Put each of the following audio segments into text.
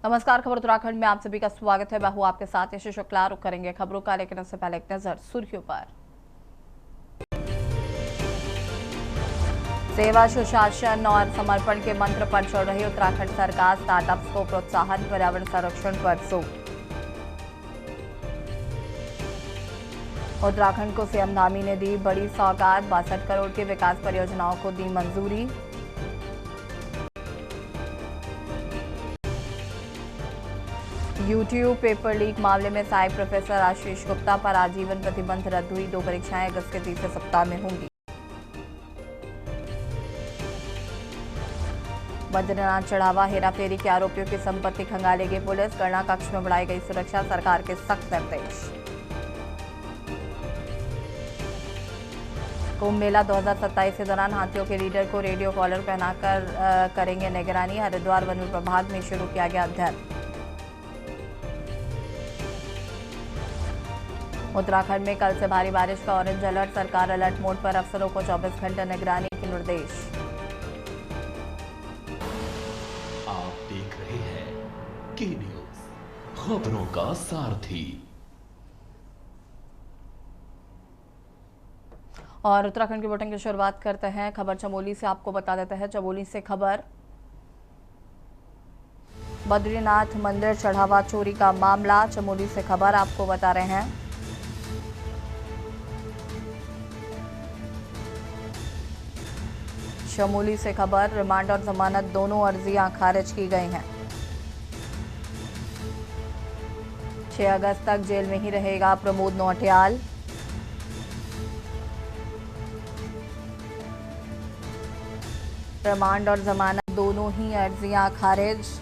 नमस्कार, खबर उत्तराखंड में आप सभी का स्वागत है। मैं हूं आपके साथ यश शुक्ला। रुक करेंगे खबरों का, लेकिन उससे पहले एक नजर सुर्खियों पर। सेवा, सुशासन और समर्पण के मंत्र पर चल रही उत्तराखंड सरकार। स्टार्टअप्स को प्रोत्साहन, पर्यावरण संरक्षण पर जोर। उत्तराखंड को सीएम धामी ने दी बड़ी सौगात। 62 करोड़ की विकास परियोजनाओं को दी मंजूरी। यूट्यूब पेपर लीक मामले में सहायक प्रोफेसर आशीष गुप्ता पर आजीवन प्रतिबंध रद्द हुई। 2 परीक्षाएं अगस्त के तीसरे सप्ताह में होंगी। बद्रीनाथ चढ़ावा हेराफेरी के आरोपियों की संपत्ति खंगालेगी पुलिस। गणना कक्ष में बढ़ाई गई सुरक्षा। सरकार के सख्त निर्देश। कुंभ मेला 2027 के दौरान हाथियों के लीडर को रेडियो कॉलर पहनाकर करेंगे निगरानी। हरिद्वार वन विभाग में शुरू किया गया अध्ययन। उत्तराखंड में कल से भारी बारिश का ऑरेंज अलर्ट। सरकार अलर्ट मोड पर, अफसरों को 24 घंटे निगरानी के निर्देश। आप देख रहे हैं के न्यूज, खबरों का सारथी। और उत्तराखंड की बुलेटिन की शुरुआत करते हैं खबर चमोली से। आपको बता देते हैं चमोली से खबर। बद्रीनाथ मंदिर चढ़ावा चोरी का मामला। चमोली से खबर आपको बता रहे हैं। चमोली से खबर, रिमांड और जमानत दोनों अर्जियां खारिज की गई हैं। 6 अगस्त तक जेल में ही रहेगा प्रमोद नौटियाल। रिमांड और जमानत दोनों ही अर्जियां खारिज।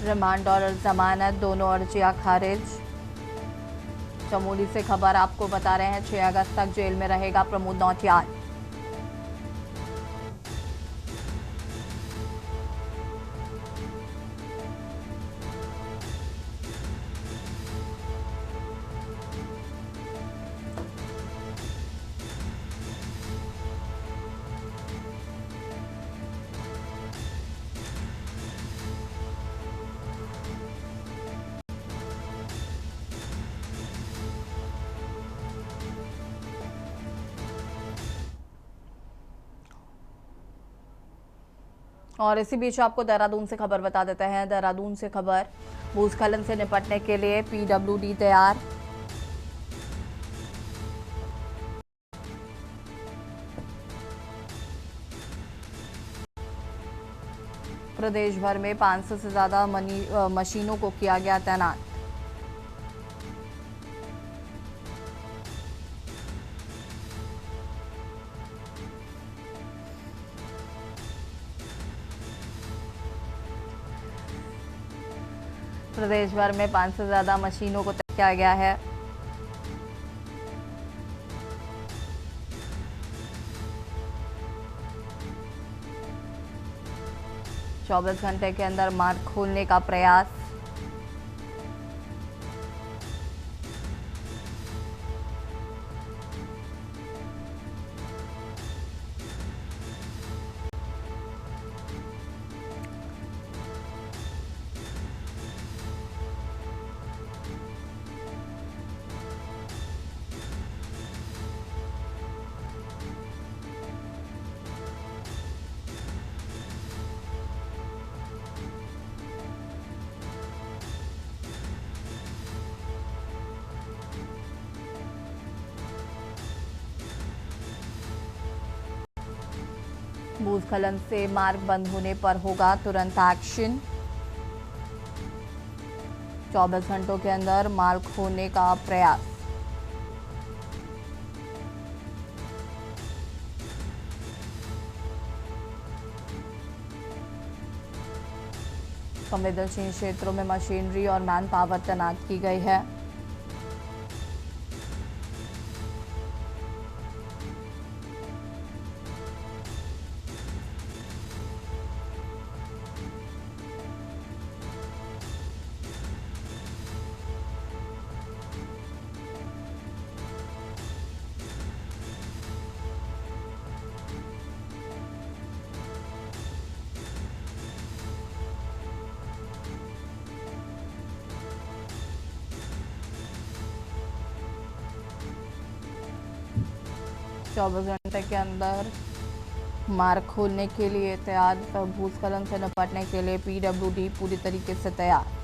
रिमांड और जमानत दोनों अर्जियां खारिज। चमोली से खबर आपको बता रहे हैं 6 अगस्त तक जेल में रहेगा प्रमोद नौटियाल। और इसी बीच आपको देहरादून से खबर बता देते हैं। देहरादून से खबर, भूस्खलन से निपटने के लिए पीडब्ल्यूडी तैयार। प्रदेश भर में 500 से ज्यादा मशीनों को किया गया तैनात। प्रदेश भर में 500 से ज्यादा मशीनों को तैनात किया गया है। चौबीस घंटे के अंदर मार्ग खोलने का प्रयास। भूस्खलन से मार्ग बंद होने पर होगा तुरंत एक्शन। 24 घंटों के अंदर मार्ग खोलने का प्रयास। संवेदनशील क्षेत्रों में मशीनरी और मैन पावर तैनात की गई है। चौबीस घंटे के अंदर मार्ग खोलने के लिए तैयार। भूस्खलन से निपटने के लिए पीडब्ल्यूडी पूरी तरीके से तैयार।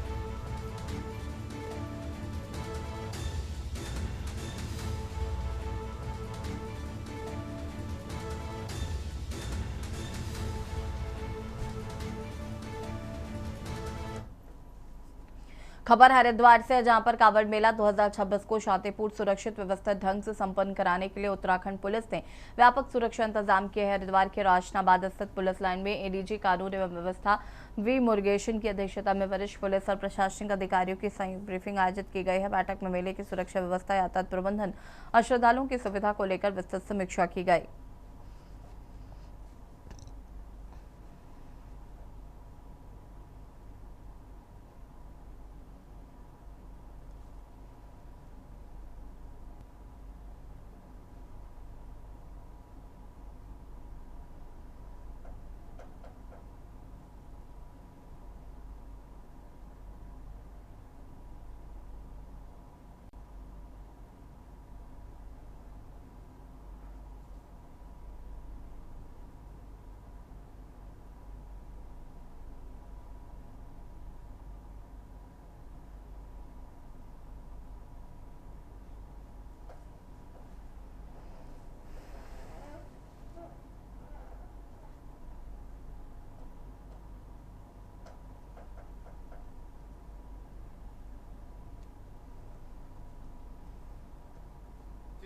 खबर हरिद्वार से, जहां पर कांवड़ मेला 2026 को शांतिपूर्ण सुरक्षित व्यवस्थित ढंग से संपन्न कराने के लिए उत्तराखंड पुलिस ने व्यापक सुरक्षा इंतजाम किए हैं। हरिद्वार के राजनाबाद स्थित पुलिस लाइन में एडीजी कानून एवं व्यवस्था वी मुरुगेशन की अध्यक्षता में वरिष्ठ पुलिस और प्रशासनिक अधिकारियों की संयुक्त ब्रीफिंग आयोजित की गई है। बैठक में मेले की सुरक्षा व्यवस्था, यातायात प्रबंधन और श्रद्धालुओं की सुविधा को लेकर विस्तृत समीक्षा की गई।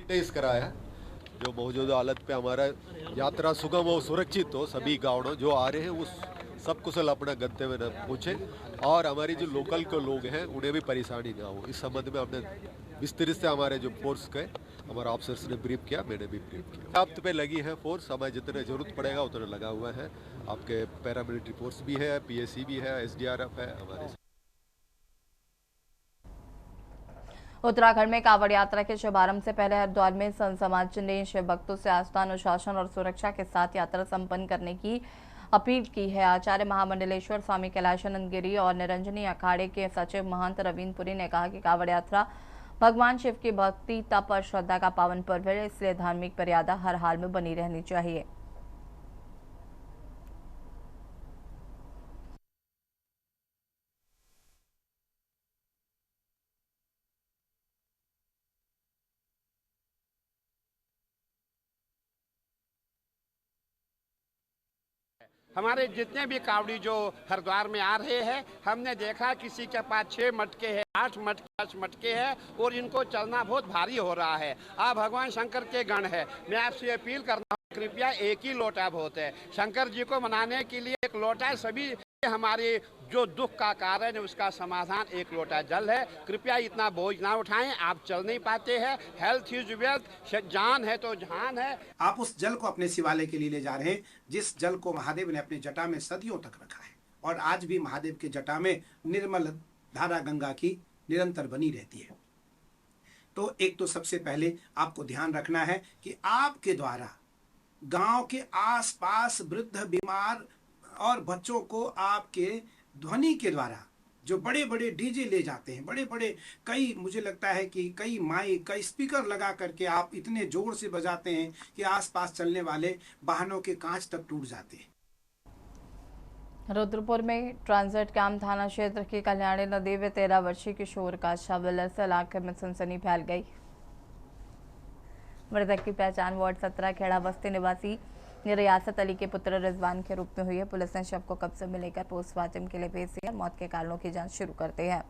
डेज कराया जो मौजूदा हालत पे हमारा यात्रा सुगम और सुरक्षित हो, सभी गाँव जो आ रहे हैं उस सब कुशल अपना गंतव्य न पहुँचे और हमारी जो लोकल के लोग हैं उन्हें भी परेशानी ना हो। इस संबंध में हमने विस्तृत से हमारे जो फोर्स के हमारे ऑफिसर्स ने ब्रीफ किया, मैंने भी ब्रीफ किया। आप पे लगी है फोर्स, हमें जितने जरूरत पड़ेगा उतना लगा हुआ है। आपके पैरामिलिट्री फोर्स भी है, पीएसी भी है, एसडीआरएफ है हमारे। उत्तराखंड में कांवड़ यात्रा के शुभारंभ से पहले हरिद्वार में संत समाज ने शिव भक्तों से आस्था, अनुशासन और सुरक्षा के साथ यात्रा संपन्न करने की अपील की है। आचार्य महामंडलेश्वर स्वामी कैलाशानंद गिरी और निरंजनी अखाड़े के सचिव महंत रविंद्र पुरी ने कहा कि कांवड़ यात्रा भगवान शिव की भक्ति, तप और श्रद्धा का पावन पर्व है, इसलिए धार्मिक मर्यादा हर हाल में बनी रहनी चाहिए। हमारे जितने भी कावड़ी जो हरिद्वार में आ रहे हैं, हमने देखा किसी के पास 6 मटके हैं, 8 मटके, 10 मटके हैं और इनको चलना बहुत भारी हो रहा है। आप भगवान शंकर के गण है, मैं आपसे अपील करता हूँ कृपया एक ही लोटा बहुत है। शंकर जी को मनाने के लिए एक लोटा, सभी हमारे जो दुख का कारण है उसका समाधान एक लोटा जल है। कृपया इतना बोझ ना उठाएं, आप चल नहीं पाते हैं। हेल्थ इज वेल्थ, जान है तो जहान है। आप उस जल को अपने शिवालय के लिए ले जा रहे हैं, जिस जल को महादेव ने अपनी जटा में सदियों तक रखा है और आज भी महादेव की जटा में निर्मल धारा गंगा की निरंतर बनी रहती है। तो एक तो सबसे पहले आपको ध्यान रखना है कि आपके द्वारा गांव के आसपास वृद्ध, बीमार और बच्चों को आपके ध्वनि के द्वारा जो बड़े बड़े डीजे ले जाते हैं, बड़े बड़े कई, मुझे लगता है कि कई माइक, कई स्पीकर लगा करके आप इतने जोर से बजाते हैं कि आसपास चलने वाले वाहनों के कांच तक टूट जाते हैं। रुद्रपुर में ट्रांजिट कैंप थाना क्षेत्र की कल्याणी नदी में 13 वर्षीय किशोर का शव मिलने से इलाके में सनसनी फैल गई। मृतक की पहचान वार्ड 17 खेड़ा बस्ती निवासी रियासत अली के पुत्र रिजवान के रूप में हुई है। पुलिस ने शव को कब्जे में लेकर पोस्टमार्टम के लिए भेज दिया। मौत के कारणों की जांच शुरू करते हैं।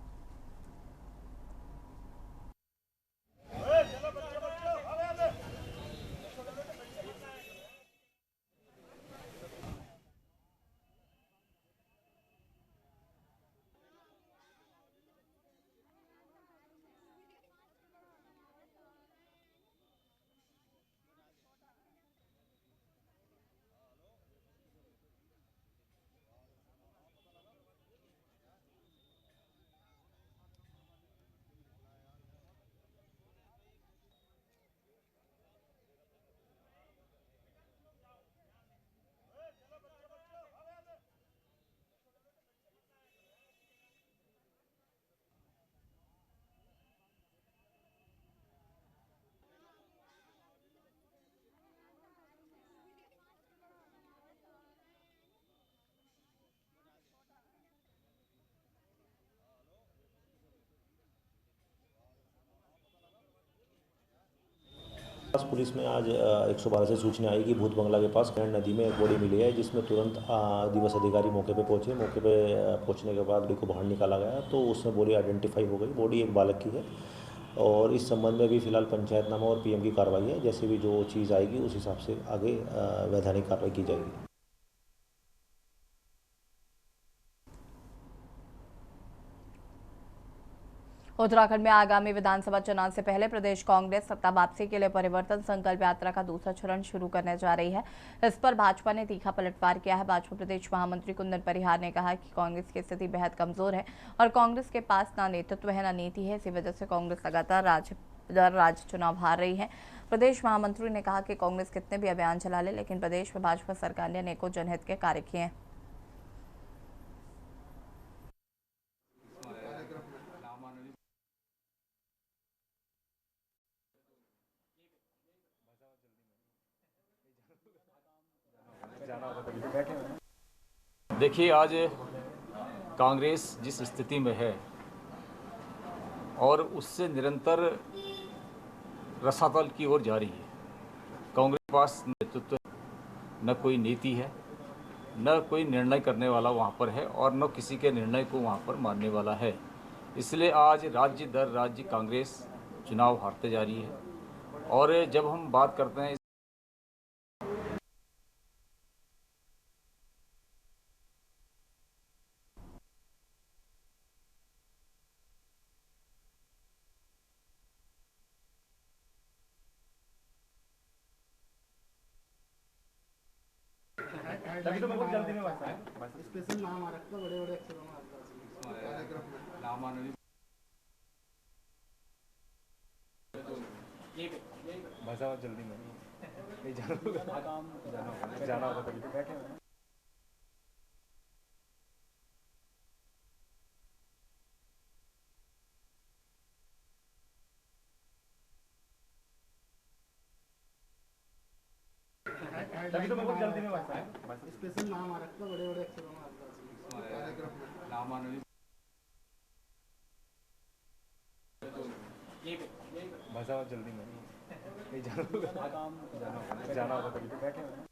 पुलिस में आज 112 से सूचना आई कि भूत बंगला के पास कैंड नदी में एक बॉडी मिली है, जिसमें तुरंत दिवस अधिकारी मौके पे पहुंचे। मौके पे पहुंचने के बाद बॉडी को बाहर निकाला गया तो उसमें बॉडी आइडेंटिफाई हो गई। बॉडी एक बालक की है और इस संबंध में भी फिलहाल पंचायतनामा और पीएम की कार्रवाई है। जैसे भी जो चीज़ आएगी उस हिसाब से आगे वैधानिक कार्रवाई की जाएगी। उत्तराखंड में आगामी विधानसभा चुनाव से पहले प्रदेश कांग्रेस सत्ता वापसी के लिए परिवर्तन संकल्प यात्रा का दूसरा चरण शुरू करने जा रही है। इस पर भाजपा ने तीखा पलटवार किया है। भाजपा प्रदेश महामंत्री कुंदन परिहार ने कहा कि कांग्रेस की स्थिति बेहद कमजोर है और कांग्रेस के पास ना नेतृत्व है ना नीति है। इसी वजह से कांग्रेस लगातार राज्य चुनाव हार रही है। प्रदेश महामंत्री ने कहा कि कांग्रेस कितने भी अभियान चला ले, लेकिन प्रदेश में भाजपा सरकार ने अनेकों जनहित के कार्य किए हैं। देखिए, आज कांग्रेस जिस स्थिति में है और उससे निरंतर रसातल की ओर जा रही है। कांग्रेस के पास नेतृत्व न कोई नीति है, न कोई निर्णय करने वाला वहाँ पर है और न किसी के निर्णय को वहाँ पर मानने वाला है। इसलिए आज राज्य दर राज्य कांग्रेस चुनाव हारते जा रही है। और जब हम बात करते हैं तभी तो मैं बहुत जल्दी में बता स्पेशल नाम आ रखा बड़े बड़े अक्षरों में भाषा जल्दी में नहीं जाना होगा तभी तो बैठे हैं। तभी तो मैं बहुत जल्दी में बता स्पेशल नाम आ रखा बड़े बड़े अक्षरों में भाषा जल्दी में नहीं जाना होगा तभी तो बैठे हैं।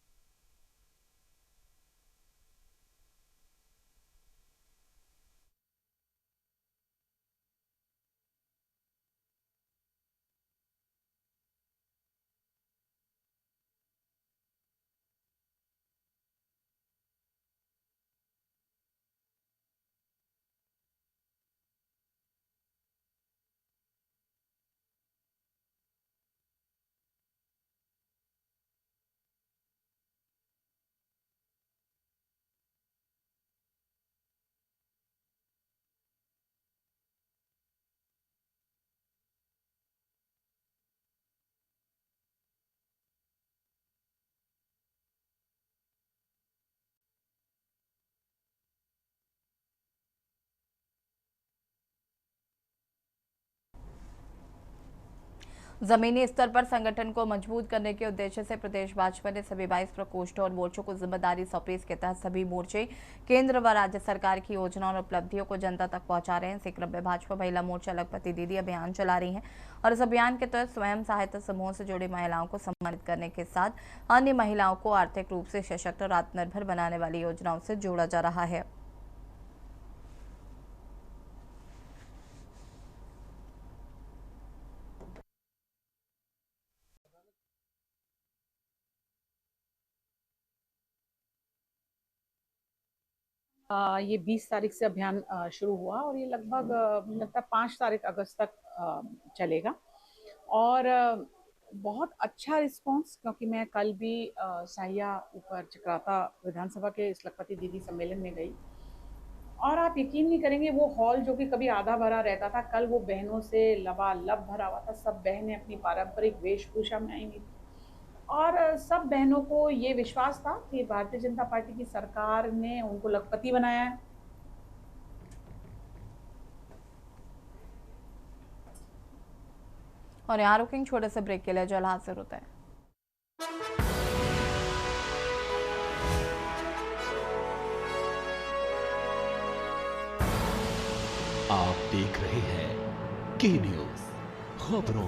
जमीनी स्तर पर संगठन को मजबूत करने के उद्देश्य से प्रदेश भाजपा ने सभी 22 प्रकोष्ठों और मोर्चों को जिम्मेदारी सौंपी। इसके तहत सभी मोर्चे केंद्र व राज्य सरकार की योजनाओं और उपलब्धियों को जनता तक पहुंचा रहे हैं। इसी क्रम में भाजपा महिला मोर्चा लखपति दीदी अभियान चला रही है और इस अभियान के तहत स्वयं सहायता समूहों से जुड़ी महिलाओं को सम्मानित करने के साथ अन्य महिलाओं को आर्थिक रूप से सशक्त और आत्मनिर्भर बनाने वाली योजनाओं से जोड़ा जा रहा है। ये 20 तारीख से अभियान शुरू हुआ और ये लगभग लगता है 5 तारीख अगस्त तक चलेगा और बहुत अच्छा रिस्पांस, क्योंकि मैं कल भी साहिया ऊपर चक्राता विधानसभा के इस लखपति दीदी सम्मेलन में गई और आप यकीन नहीं करेंगे, वो हॉल जो कि कभी आधा भरा रहता था, कल वो बहनों से लबालब भरा हुआ था। सब बहनें अपनी पारंपरिक वेशभूषा में आई हुई थी और सब बहनों को ये विश्वास था कि भारतीय जनता पार्टी की सरकार ने उनको लखपति बनाया है। और यहाँ रुकेंगे छोटे से ब्रेक के लिए, जल्द हाजिर होता है। आप देख रहे हैं के न्यूज़ खबरों